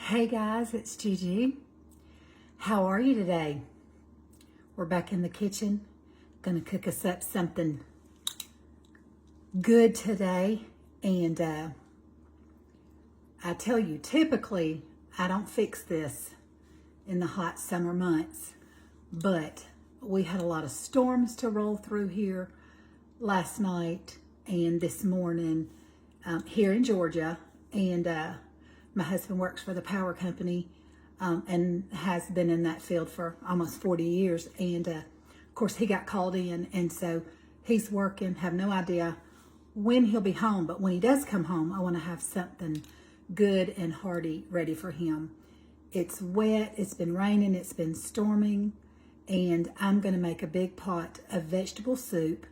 Hey guys, it's Gigi. How are you today? We're back in the kitchen. Gonna cook us up something good today. And I tell you, typically I don't fix this in the hot summer months, but we had a lot of storms to roll through here last night and this morning here in Georgia. And my husband works for the power company and has been in that field for almost 40 years. And of course he got called in, and so he's working, have no idea when he'll be home. But when he does come home, I want to have something good and hearty ready for him. It's wet, it's been raining, it's been storming, and I'm going to make a big pot of vegetable soup.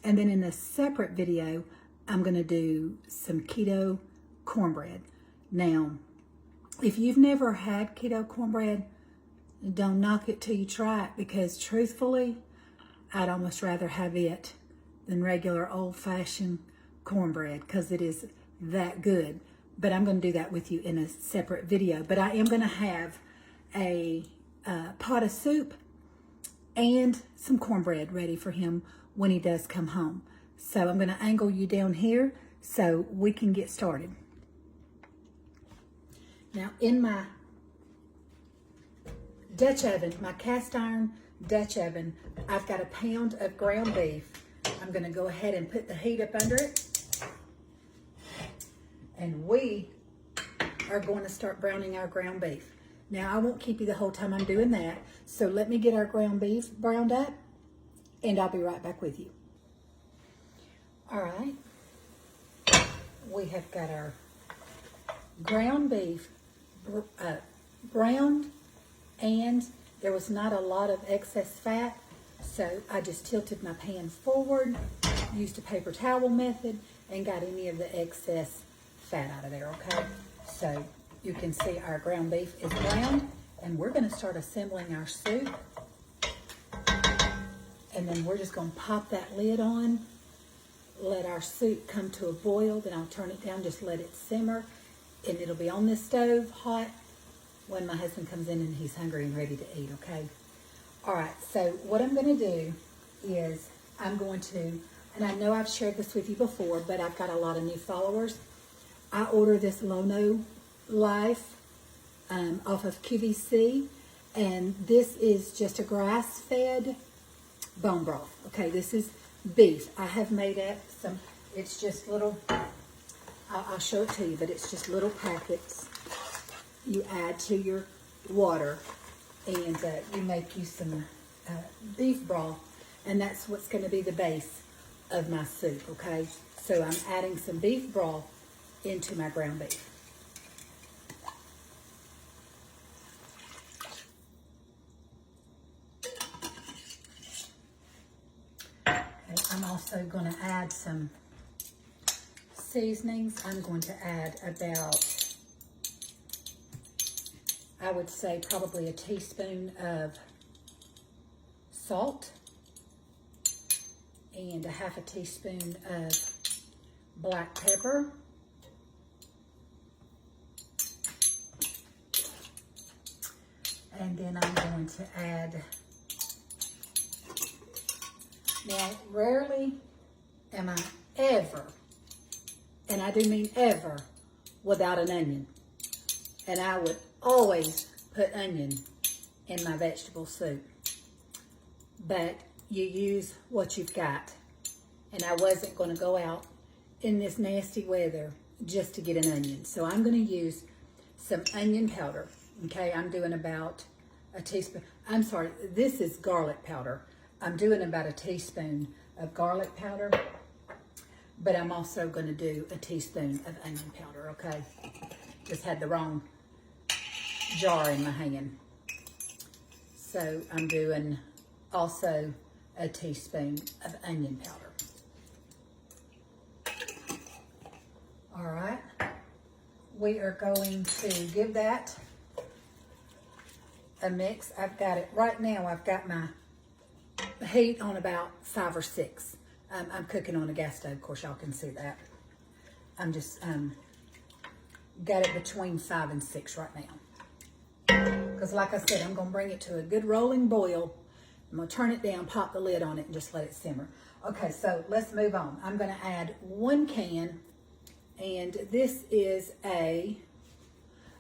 And then in a separate video, I'm going to do some keto cornbread. Now, if you've never had keto cornbread, don't knock it till you try it, because truthfully, I'd almost rather have it than regular old-fashioned cornbread, because it is that good. But I'm going to do that with you in a separate video. But I am going to have a pot of soup and some cornbread ready for him when he does come home. So I'm going to angle you down here so we can get started. Now, in my Dutch oven, my cast iron Dutch oven, I've got a pound of ground beef. I'm going to go ahead and put the heat up under it. And we are going to start browning our ground beef. Now, I won't keep you the whole time I'm doing that. So let me get our ground beef browned up, and I'll be right back with you. All right. We have got our ground beef browned, and there was not a lot of excess fat, so I just tilted my pan forward, used a paper towel method, and got any of the excess fat out of there, okay? So you can see our ground beef is browned, and we're going to start assembling our soup. And then we're just going to pop that lid on, let our soup come to a boil, then I'll turn it down, just let it simmer, and it'll be on this stove hot when my husband comes in and he's hungry and ready to eat, okay? All right, so what I'm going to do is I'm going to, and I know I've shared this with you before, but I've got a lot of new followers. I ordered this Lono Life off of QVC, and this is just a grass-fed bone broth. Okay, this is beef. I have made up some, it's just little, I'll show it to you, but it's just little packets you add to your water, and you make you some beef broth, and that's what's going to be the base of my soup, okay? So I'm adding some beef broth into my ground beef. Okay, I'm also going to add some seasonings. I'm going to add about, I would say probably a teaspoon of salt and a half a teaspoon of black pepper. And then I'm going to add, now rarely am I ever, and I do mean ever, without an onion. And I would always put onion in my vegetable soup. But you use what you've got. And I wasn't going to go out in this nasty weather just to get an onion. So I'm going to use some onion powder. Okay, I'm doing about a teaspoon. I'm sorry, this is garlic powder. I'm doing about a teaspoon of garlic powder, but I'm also going to do a teaspoon of onion powder, okay? Just had the wrong jar in my hand. So I'm doing also a teaspoon of onion powder. All right, we are going to give that a mix. I've got it right now. I've got my heat on about 5 or 6. I'm cooking on a gas stove. Of course, y'all can see that. I'm just got it between 5 and 6 right now. Because like I said, I'm gonna bring it to a good rolling boil. I'm gonna turn it down, pop the lid on it, and just let it simmer. Okay, so let's move on. I'm gonna add 1 can, and this is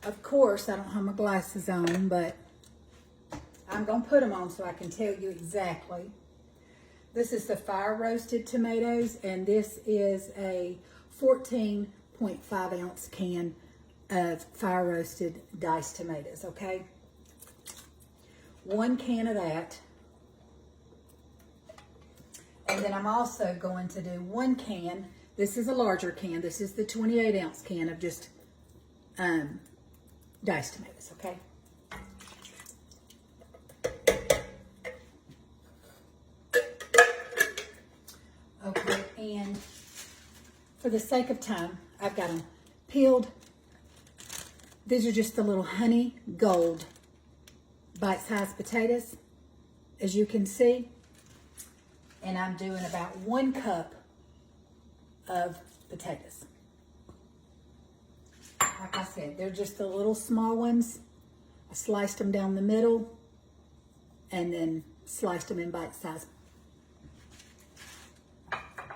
of course, I don't have my glasses on, but I'm gonna put them on so I can tell you exactly. This is the fire roasted tomatoes, and this is a 14.5 ounce can of fire roasted diced tomatoes, okay? 1 can of that. And then I'm also going to do 1 can. This is a larger can. This is the 28 ounce can of just diced tomatoes, okay? Okay, and for the sake of time, I've got them peeled. These are just the little honey gold bite-sized potatoes, as you can see. And I'm doing about 1 cup of potatoes. Like I said, they're just the little small ones. I sliced them down the middle and then sliced them in bite-sized.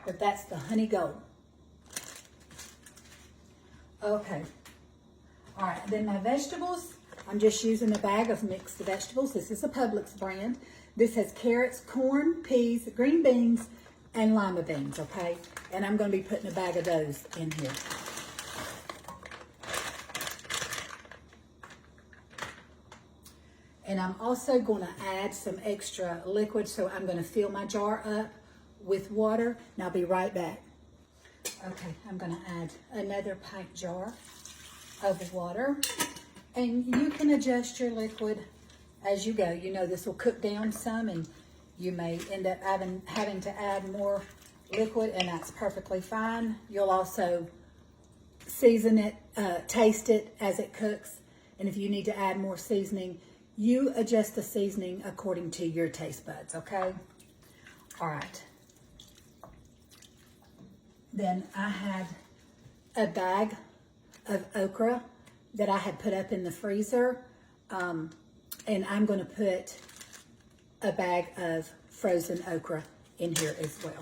But that's the honey gold. Okay. All right, then my vegetables, I'm just using a bag of mixed vegetables. This is a Publix brand. This has carrots, corn, peas, green beans, and lima beans, okay? And I'm gonna be putting a bag of those in here. And I'm also gonna add some extra liquid, so I'm gonna fill my jar up with water, and I'll be right back. Okay, I'm gonna add another pint jar of water, and you can adjust your liquid as you go. You know this will cook down some, and you may end up having to add more liquid, and that's perfectly fine. You'll also season it, taste it as it cooks, and if you need to add more seasoning, you adjust the seasoning according to your taste buds, okay? All right. Then I had a bag of okra that I had put up in the freezer, and I'm going to put a bag of frozen okra in here as well.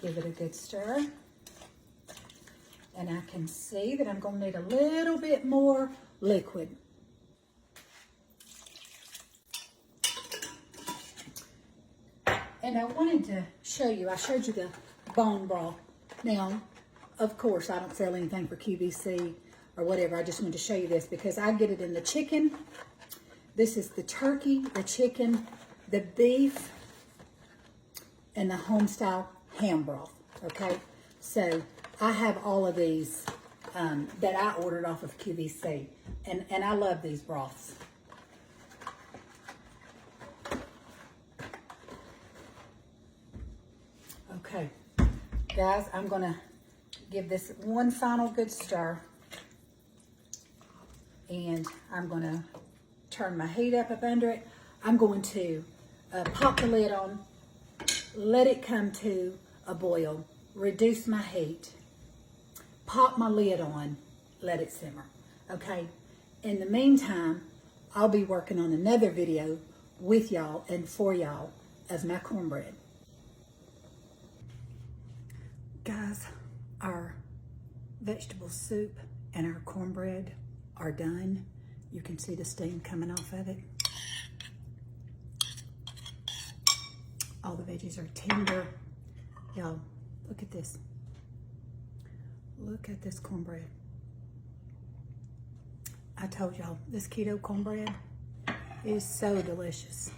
Give it a good stir. And I can see that I'm going to need a little bit more liquid. And I wanted to show you, I showed you the bone broth. Now, of course, I don't sell anything for QVC or whatever. I just wanted to show you this because I get it in the chicken. This is the turkey, the chicken, the beef, and the home-style ham broth, okay? So I have all of these that I ordered off of QVC, and I love these broths. Okay, guys, I'm gonna give this one final good stir, and I'm gonna turn my heat up under it. I'm going to pop the lid on, let it come to a boil, reduce my heat, pop my lid on, let it simmer, okay? In the meantime, I'll be working on another video with y'all and for y'all of my cornbread. Guys, our vegetable soup and our cornbread are done. You can see the steam coming off of it. All the veggies are tender. Y'all, look at this. Look at this cornbread. I told y'all, this keto cornbread is so delicious.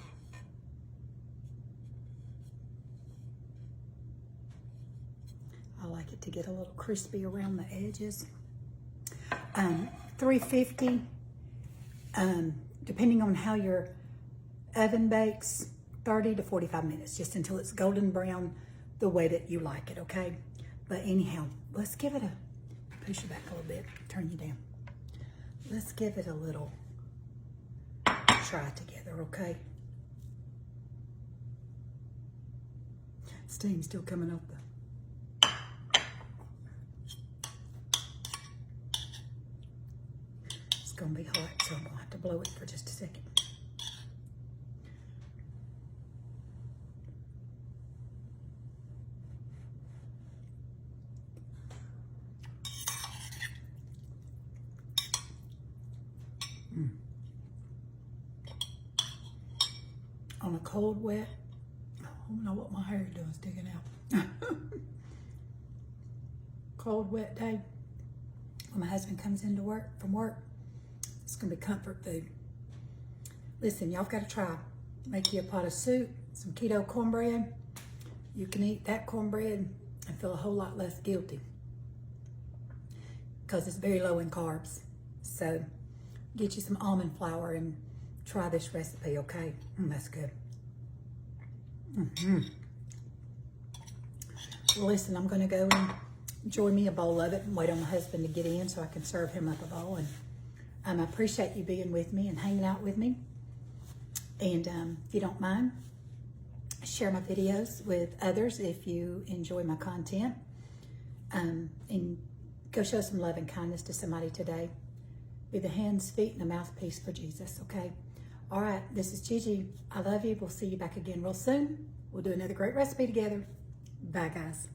I like it to get a little crispy around the edges. 350, depending on how your oven bakes, 30 to 45 minutes, just until it's golden brown the way that you like it, okay? But anyhow, let's give it a, push it back a little bit, turn you down. Let's give it a little try it together, okay? Steam's still coming up though. It's gonna be hot, so I'm gonna have to blow it for just a second. On a cold, wet, I don't know what my hair is doing, sticking out. Cold, wet day, when my husband comes into work from work, it's gonna be comfort food. Listen, y'all got to try. Make you a pot of soup, some keto cornbread. You can eat that cornbread and feel a whole lot less guilty because it's very low in carbs. So get you some almond flour and try this recipe, okay? That's good. Well, listen, I'm gonna go and enjoy me a bowl of it and wait on my husband to get in so I can serve him up a bowl. And I appreciate you being with me and hanging out with me. And if you don't mind, share my videos with others if you enjoy my content. And go show some love and kindness to somebody today. Be the hands, feet, and the mouthpiece for Jesus, okay? All right, this is Gigi. I love you. We'll see you back again real soon. We'll do another great recipe together. Bye, guys.